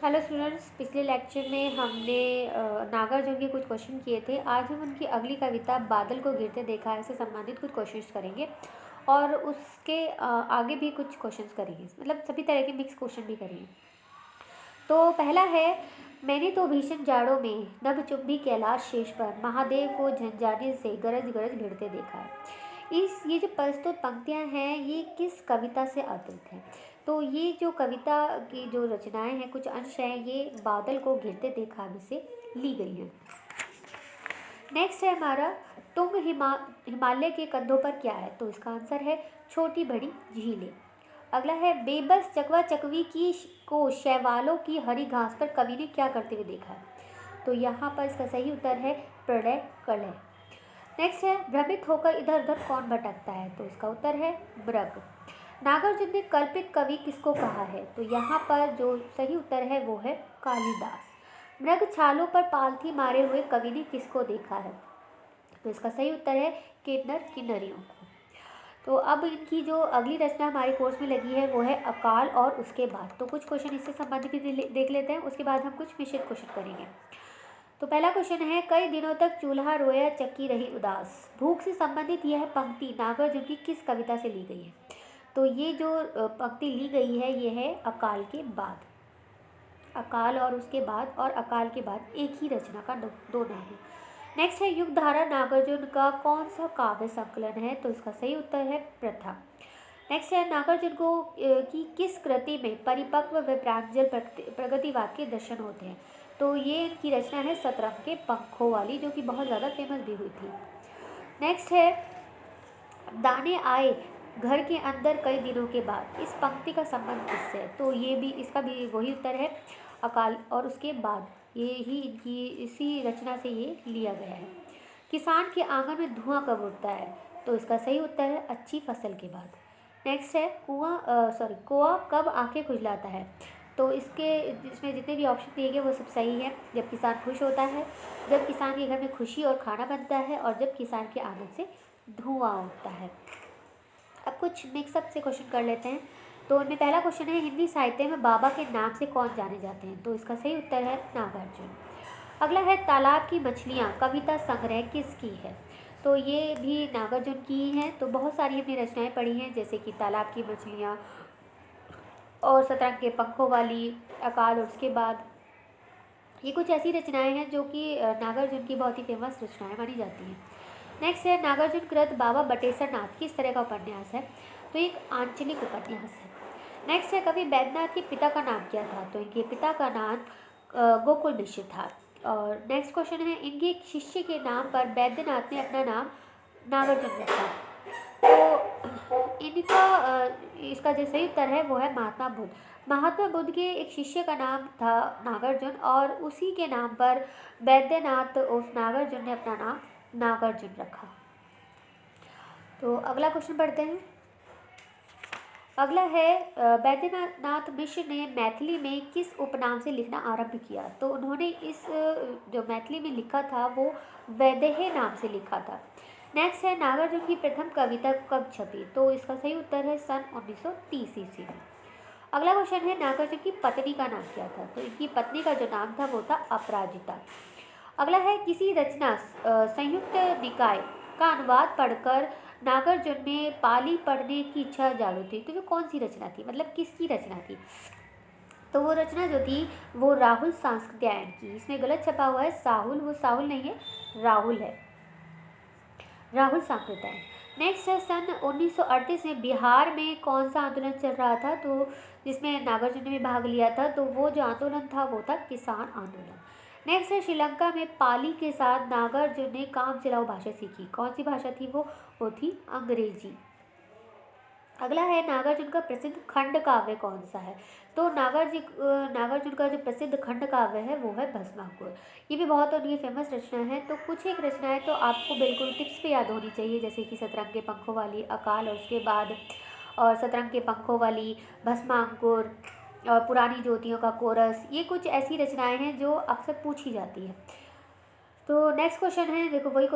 Hello students, पिछले lecture में हमने नागार्जुन के कुछ क्वेश्चन किए थे। आज हम उनकी अगली कविता बादल को गिरते देखा है से संबंधित कुछ क्वेश्चंस करेंगे और उसके आगे भी कुछ क्वेश्चंस करेंगे, मतलब सभी तरह के मिक्स क्वेश्चन भी करेंगे। तो पहला है, मैंने तो भीषण जाड़ों में नभ चुंबी कैलाश शेष पर महादेव को झंझाने से गरज गरज भिड़ते देखा है। ये जो प्रस्तुत पंक्तियां हैं ये किस कविता से आधारित हैं? तो ये जो कविता की जो रचनाएं हैं, कुछ अंश हैं, ये बादल को घिरते देखा से ली गई हैं। नेक्स्ट है हमारा, तुंग हिमालय के कंधों पर क्या है? तो इसका आंसर है छोटी बड़ी झीलें। अगला है, बेबस चकवा चकवी की को शैवालों की हरी घास पर कवि ने क्या करते हुए देखा है? तो यहाँ पर इसका सही उत्तर है प्रलय कलह। नेक्स्ट है, भ्रमित होकर इधर उधर कौन भटकता है? तो इसका उत्तर है मृग। नागार्जुन ने कल्पित कवि किसको कहा है? तो यहाँ पर जो सही उत्तर है वो है कालिदास। मृग छालों पर पालथी मारे हुए कवि ने किसको देखा है? तो इसका सही उत्तर है किन्नर किन्नरियों को। तो अब इनकी जो अगली रचना हमारे कोर्स में लगी है वो है अकाल और उसके बाद। तो कुछ क्वेश्चन इससे संबंधित भी देख लेते हैं, उसके बाद हम कुछ मिश्रित क्वेश्चन करेंगे। तो पहला क्वेश्चन है, कई दिनों तक चूल्हा रोया चक्की रही उदास। भूख से संबंधित यह पंक्ति नागार्जुन की किस कविता से ली गई है? तो ये जो पंक्ति ली गई है ये है अकाल के बाद। अकाल और उसके बाद और अकाल के बाद एक ही रचना का दो नाम है। नेक्स्ट है, युगधारा नागार्जुन का कौन सा काव्य संकलन है? तो इसका सही उत्तर है प्रथा। नेक्स्ट है, नागार्जुन को की किस कृति में परिपक्व व प्रांजल प्रगतिवाद के दर्शन होते हैं? तो ये इनकी रचना है शतरंग के पंखों वाली, जो कि बहुत ज़्यादा फेमस भी हुई थी। नेक्स्ट है, दाने आए घर के अंदर कई दिनों के बाद। इस पंक्ति का संबंध किससे है? तो ये भी इसका भी वही उत्तर है अकाल और उसके बाद। ये ही इनकी इसी रचना से ये लिया गया है। किसान के आंगन में धुआं कब उठता है? तो इसका सही उत्तर है अच्छी फसल के बाद। नेक्स्ट है, कोआ कब आंखें खुजलाता है? तो इसमें जितने भी ऑप्शन दिए गए वो सब सही है। जब किसान खुश होता है, जब किसान के घर में खुशी और खाना बनता है, और जब किसान के आंगन से धुआं उठता है। अब कुछ मिक्सअप से क्वेश्चन कर लेते हैं। तो उनमें पहला क्वेश्चन है, हिंदी साहित्य में बाबा के नाम से कौन जाने जाते हैं? तो इसका सही उत्तर है नागार्जुन। अगला है, तालाब की मछलियाँ कविता संग्रह किसकी है? तो ये भी नागार्जुन की ही हैं। तो बहुत सारी अपनी रचनाएं पढ़ी हैं, जैसे कि तालाब की मछलियाँ और शतरंग के पंखों वाली, अकाल और उसके बाद। ये कुछ ऐसी रचनाएं हैं जो कि नागार्जुन की बहुत ही फेमस रचनाएं मानी जाती हैं। नेक्स्ट है, नागार्जुन कृत बाबा बटेश्वर नाथ किस तरह का उपन्यास है? तो एक आंचलिक उपन्यास है। नेक्स्ट है, कवि बैद्यनाथ के पिता का नाम क्या था? तो इनके पिता का नाम गोकुल मिश्र था। और नेक्स्ट क्वेश्चन है, इनके एक शिष्य के नाम पर बैद्यनाथ ने अपना नाम नागार्जुन रखा। तो इसका जो सही उत्तर है वो है महात्मा बुद्ध। महात्मा बुद्ध के एक शिष्य का नाम था नागार्जुन, और उसी के नाम पर बैद्यनाथ उस नागार्जुन ने अपना नाम नागार्जुन रखा। तो अगला क्वेश्चन पढ़ते हैं। अगला है, बैद्यनाथ मिश्र ने मैथिली में किस उपनाम से लिखना आरंभ किया? तो उन्होंने इस जो मैथिली में लिखा था वो वैदेही नाम से लिखा था। नेक्स्ट है, नागार्जुन की प्रथम कविता कब छपी? तो इसका सही उत्तर है सन 1930 ईस्वी में। अगला क्वेश्चन है, नागार्जुन की पत्नी का नाम क्या था? तो इनकी पत्नी का जो नाम था वो था अपराजिता। अगला है, किसी रचना संयुक्त निकाय का अनुवाद पढ़कर नागार्जुन में पाली पढ़ने की इच्छा जागृत हुई। तो वो कौन सी रचना थी, मतलब किसकी रचना थी? तो वो रचना जो थी वो राहुल सांस्कृत्यायन की। इसमें गलत छपा हुआ है साहुल, वो साहुल नहीं है, राहुल है, राहुल सांस्कृत्यायन। नेक्स्ट है, सन 1938 में बिहार में कौन सा आंदोलन चल रहा था? तो जिसमें नागार्जुन ने भी भाग लिया था। तो वो जो आंदोलन था वो था किसान आंदोलन। नेक्स्ट है, श्रीलंका में पाली के साथ नागार्जुन ने काम चलाऊ भाषा सीखी। कौन सी भाषा थी वो थी अंग्रेजी। अगला है, नागार्जुन का प्रसिद्ध खंड काव्य कौन सा है? तो नागार्जुन का जो प्रसिद्ध खंड काव्य है वो है भस्मासुर। ये भी बहुत उनकी फेमस रचना है। तो कुछ एक रचनाएं तो आपको बिल्कुल टिप्स पे याद होनी चाहिए, जैसे कि शतरंग के पंखों वाली, अकाल और उसके बाद, और शतरंग के पंखों वाली, भस्मांकुर और पुरानी ज्योतियों का कोरस। ये कुछ ऐसी रचनाएं हैं जो अक्सर पूछी जाती है। तो नेक्स्ट क्वेश्चन है, देखो वही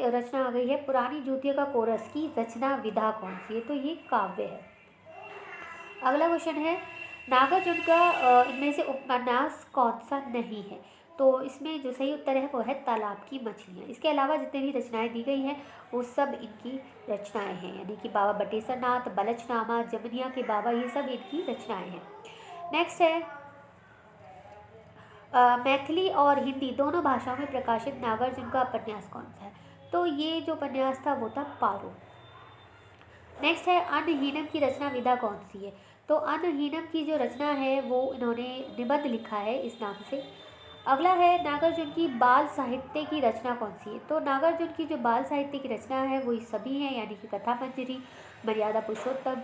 रचना आ गई है, पुरानी ज्योतियों का कोरस की रचना विधा कौन सी है? तो ये काव्य है। अगला क्वेश्चन है, नागार्जुन का इनमें से उपन्यास कौन सा नहीं है? तो इसमें जो सही उत्तर है वो है तालाब की मछलियाँ। इसके अलावा जितनी भी रचनाएं दी गई हैं वो सब इनकी रचनाएं हैं, यानी कि बाबा बटेश्वर नाथ, बलचनामा, जमनिया के बाबा, ये सब इनकी रचनाएं हैं। नेक्स्ट है मैथिली और हिंदी दोनों भाषाओं में प्रकाशित नागार्जुन का उपन्यास कौन सा है? तो ये जो उपन्यास था वो था पारो। नेक्स्ट है अन्नहीनम की रचना विधा कौन सी है? तो अन्नहीनम की जो रचना है वो इन्होंने निबंध लिखा है इस नाम से। अगला है नागार्जुन की बाल साहित्य की रचना कौन सी है? तो नागार्जुन की जो बाल साहित्य की रचना है वो सभी हैं, यानी कि कथा मंजरी, मर्यादा पुरुषोत्तम,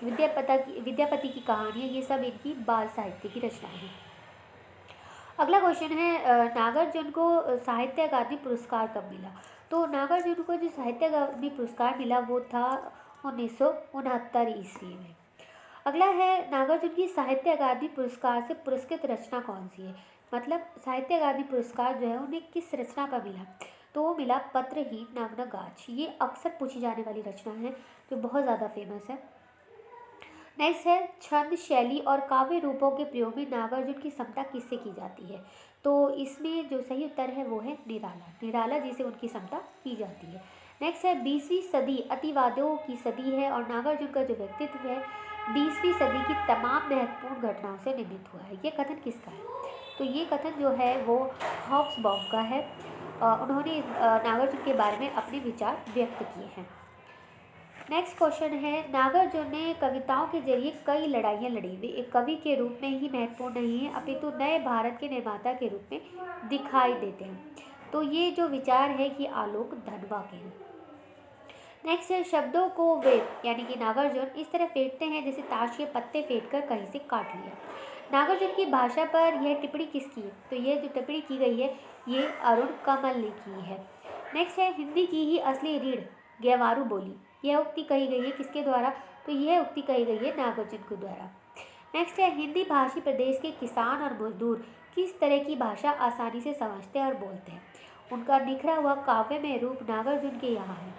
विद्यापति की कहानियाँ, ये सब इनकी बाल साहित्य की रचना है। अगला क्वेश्चन है नागार्जुन को साहित्य अकादमी पुरस्कार कब मिला? तो नागार्जुन को जो साहित्य अकादमी पुरस्कार मिला वो था 1969 ईस्वी में। अगला है नागार्जुन की साहित्य अकादमी पुरस्कार से पुरस्कृत रचना कौन सी है? मतलब साहित्य अकादमी पुरस्कार जो है उन्हें किस रचना का मिला? तो वो मिला पत्रहीन नामना गाछ। ये अक्सर पूछी जाने वाली रचना है जो बहुत ज़्यादा फेमस है। नेक्स्ट है छंद, शैली और काव्य रूपों के प्रयोग में नागार्जुन की समता किससे की जाती है? तो इसमें जो सही उत्तर है वो है निराला। निराला जी से उनकी समता की जाती है। नेक्स्ट है 20वीं सदी अतिवादियों की सदी है और नागार्जुन का जो व्यक्तित्व है 20वीं सदी की तमाम महत्वपूर्ण घटनाओं से निर्मित हुआ है। ये कथन किसका है? तो ये कथन जो है वो हॉब्सबॉम का है। उन्होंने नागार्जुन के बारे में अपने विचार व्यक्त किए हैं। नेक्स्ट क्वेश्चन है नागार्जुन ने कविताओं के जरिए कई लड़ाइयाँ लड़ी। वे एक कवि के रूप में ही महत्वपूर्ण नहीं है अपितु नए भारत के निर्माता के रूप में दिखाई देते हैं। तो ये जो विचार है कि आलोक धनवा के हैं। नेक्स्ट है शब्दों को वे यानी कि नागार्जुन इस तरह फेंटते हैं जैसे ताश के पत्ते फेंटकर कहीं से काट लिया। नागार्जुन की भाषा पर यह टिप्पणी किसकी है? तो यह जो टिप्पणी की गई है ये अरुण कमल ने की है। नेक्स्ट है हिंदी की ही असली रीढ़ ग्यावारू बोली। यह उक्ति कही गई है किसके द्वारा? तो यह उक्ति कही गई है नागार्जुन के द्वारा। नेक्स्ट है हिंदी भाषी प्रदेश के किसान और मजदूर किस तरह की भाषा आसानी से समझते और बोलते हैं? उनका निखरा हुआ काव्य में रूप नागार्जुन के यहाँ है।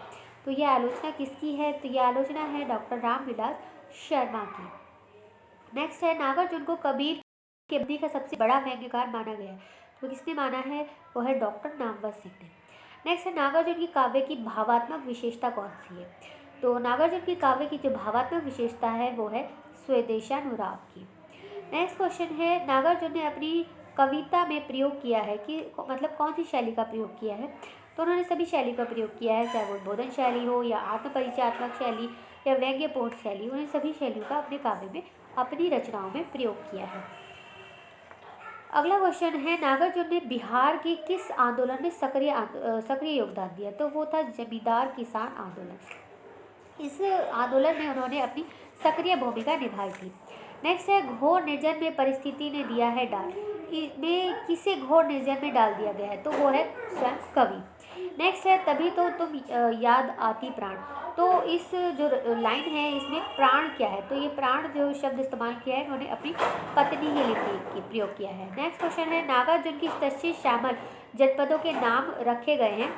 तो यह आलोचना किसकी है? तो यह आलोचना है डॉक्टर रामविलास शर्मा की। नेक्स्ट है नागार्जुन को कबीर की अवधि का सबसे बड़ा व्यंग्यकार माना गया है। तो किसने माना है? वो है डॉक्टर नामवर सिंह ने। नेक्स्ट है नागार्जुन की काव्य की भावात्मक विशेषता कौन सी है? तो नागार्जुन की काव्य की जो भावात्मक विशेषता है वो है स्वदेशानुराग की। नेक्स्ट क्वेश्चन है नागार्जुन ने अपनी कविता में प्रयोग किया है कि मतलब कौन सी शैली का प्रयोग किया है? तो उन्होंने सभी शैली का प्रयोग किया है, चाहे वो बोधन शैली हो या आत्मपरिचयात्मक शैली या व्यंग्यपूर्ण शैली। उन्होंने सभी शैलियों का अपने काव्य में अपनी रचनाओं में प्रयोग किया है। अगला क्वेश्चन है नागार्जुन ने बिहार के किस आंदोलन में सक्रिय योगदान दिया? तो वो था जमींदार किसान आंदोलन। इस आंदोलन में उन्होंने अपनी सक्रिय भूमिका निभाई थी। नेक्स्ट है घोर निर्जन में परिस्थिति ने दिया है डाल। में किसे घोर निर्जन में डाल दिया गया है? तो वो है स्वयं कवि। नेक्स्ट है तभी तो तुम याद आती प्राण। तो इस जो लाइन है इसमें प्राण क्या है? तो ये प्राण जो शब्द इस्तेमाल किया है उन्होंने अपनी पत्नी के लिए प्रयोग किया है। नेक्स्ट क्वेश्चन है नागार्जुन की तक्षशिला शामल जनपदों के नाम रखे गए हैं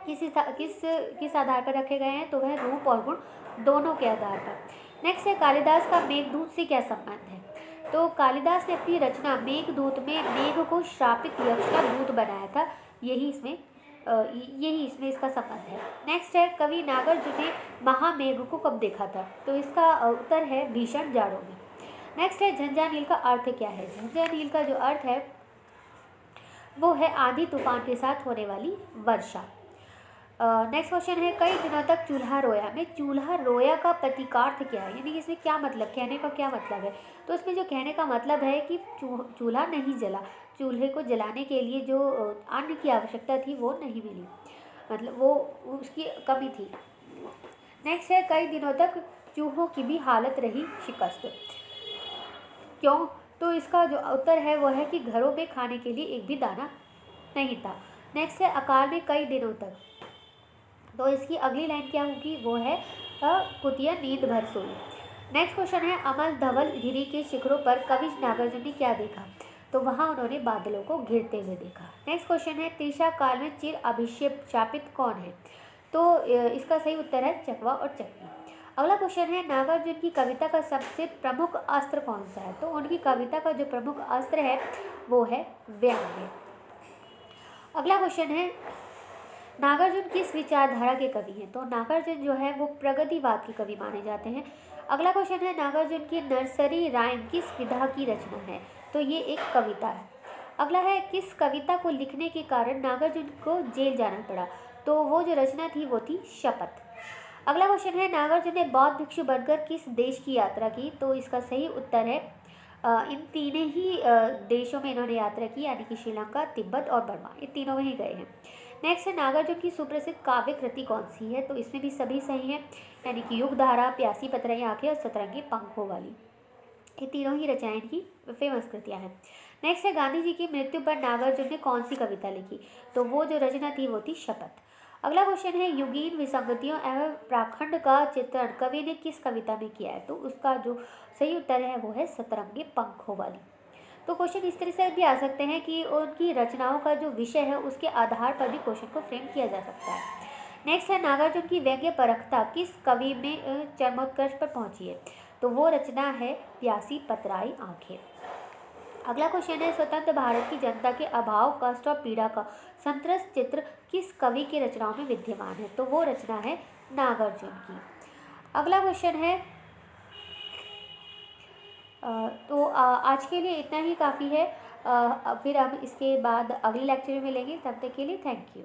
किस आधार पर रखे गए हैं? तो वह रूप और गुण दोनों के आधार पर। नेक्स्ट है कालिदास का मेघदूत से क्या संबंध है? तो कालिदास ने अपनी रचना मेघदूत में मेघ को श्रापित यक्ष का दूत बनाया था। यही इसमें इसका संबंध है। नेक्स्ट है कवि नागार्जुन ने महामेघ को कब देखा था? तो इसका उत्तर है भीषण जाड़ों में। नेक्स्ट है झंझानील का अर्थ क्या है? झंझानील का जो अर्थ है वो है आंधी तूफान के साथ होने वाली वर्षा। नेक्स्ट क्वेश्चन है कई दिनों तक चूल्हा रोया में चूल्हा रोया का प्रतीकार्थ क्या है? यानी कि इसमें क्या मतलब, कहने का क्या मतलब है? तो इसमें जो कहने का मतलब है कि चूल्हा नहीं जला, चूल्हे को जलाने के लिए जो अन्न की आवश्यकता थी वो नहीं मिली, मतलब वो उसकी कमी थी। नेक्स्ट है कई दिनों तक चूहों की भी हालत रही शिकस्त। क्यों? तो इसका जो उत्तर है वो है कि घरों में खाने के लिए एक भी दाना नहीं था। नेक्स्ट है अकाल में कई दिनों तक। तो इसकी अगली लाइन क्या होगी? वो है कुतिया नींद भर सोई। नेक्स्ट क्वेश्चन है अमल धवल गिरी के शिखरों पर कवि नागार्जुन ने क्या देखा? तो वहाँ उन्होंने बादलों को घिरते हुए देखा। नेक्स्ट क्वेश्चन है त्रिशा काल में चिर अभिषेक शापित कौन है? तो इसका सही उत्तर है चकवा और चकवी। अगला क्वेश्चन है, नागार्जुन की कविता का सबसे प्रमुख अस्त्र कौन सा है? तो उनकी कविता का जो प्रमुख अस्त्र है वो है व्यंग्य। अगला क्वेश्चन है, नागार्जुन किस विचारधारा के कवि हैं? तो नागार्जुन जो है वो प्रगतिवाद के कवि माने जाते हैं। अगला क्वेश्चन है, नागार्जुन की नर्सरी राइम किस विधा की रचना है? तो ये एक कविता है। अगला है, किस कविता को लिखने के कारण नागार्जुन को जेल जाना पड़ा? तो वो जो रचना थी वो थी शपथ। अगला क्वेश्चन है, नागार्जुन ने बौद्ध भिक्षु बनकर किस देश की यात्रा की? तो इसका सही उत्तर है इन तीनों ही देशों में इन्होंने यात्रा की, यानी कि श्रीलंका, तिब्बत और बर्मा, ये तीनों में ही गए हैं। नेक्स्ट है, नागार्जुन की सुप्रसिद्ध काव्य कृति कौन सी है? तो इसमें भी सभी सही है, यानी कि युगधारा, प्यासी पतराई आंखें और सतरंगी पंखों वाली, ये तीनों ही रचनाएं इनकी फेमस कृतियां हैं। नेक्स्ट है, गांधी जी की मृत्यु पर नागार्जुन ने कौन सी कविता लिखी? तो वो जो रचना थी वो थी शपथ। अगला क्वेश्चन है, युगीन विसंगतियों एवं प्राखंड का चित्रण कवि ने किस कविता में किया है? तो उसका जो सही उत्तर है वो है सतरंगी पंखों वाली। तो क्वेश्चन इस तरह से भी आ सकते हैं कि उनकी रचनाओं का जो विषय है उसके आधार पर भी क्वेश्चन को फ्रेम किया जा सकता है। नेक्स्ट है, नागार्जुन की व्यंग्य परखता किस कवि में चरमोत्कर्ष पर पहुंची है? तो वो रचना है प्यासी पतराई आंखें। अगला क्वेश्चन है, स्वतंत्र भारत की जनता के अभाव, कष्ट और पीड़ा का संतृष्ट चित्र किस कवि की रचनाओं में विद्यमान है? तो वो रचना है नागार्जुन की। अगला क्वेश्चन है, तो आज के लिए इतना ही काफ़ी है। फिर हम इसके बाद अगले लेक्चर में मिलेंगे, तब तक के लिए थैंक यू।